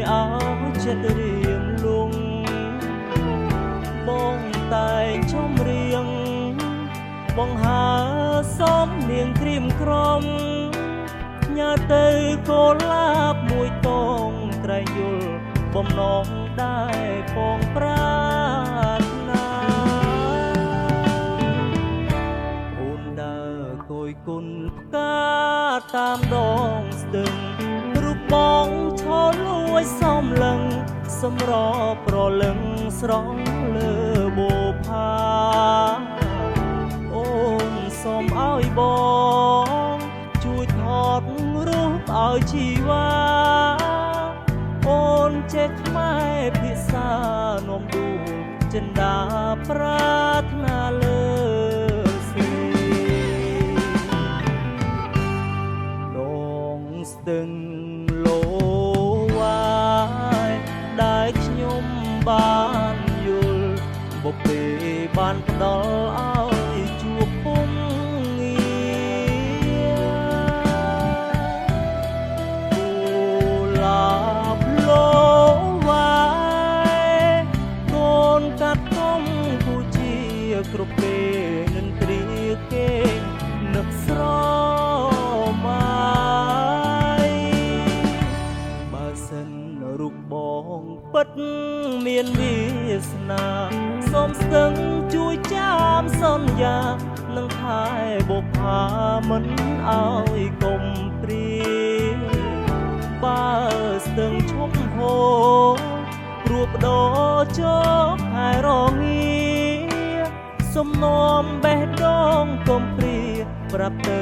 เอาចិត្តរៀងលងបងតែងជុំរៀងបងហើសំនាងក្រៀមក្រំញ៉ាទៅកូលាបមួយតងត្រែងយល់បំណងដែរផងប្រាថ្នាអូនដើរគយគុណផ្កាតាមដងស្ទឹងរូបបងឈរលួយសំលឹងសម្រប្រលឹងស្រង់លើបូផាអូនសូមឲ្យបងជួយថតរូបឲ្យជីវ៉ាអូនចេះខ្មែរភាសានាំដួងចិន្តាប្រាថ្នាលើសេដងស្ទឹងលោវាយដែលខ្ញុំបានយល់បុព្វេបានផ្ដល់ឲ្យជួបពុំងារគូឡាបលោវាយកូនកាត់ធំគូជាគ្រប់ពេលនឹងត្រៀគេនឹកស្រមាយបើសិនរូបបងពិតមានវាសនាសូមស្ទឹងជួយចាំសន្យានឹងថែបុប្ផាមិនឲ្យកុំព្រាបើស្ទឹងឈប់ហូរព្រោះបដោជោគហើយរងាសំណំបេះដូងកុំព្រាប្រាប់ទៅ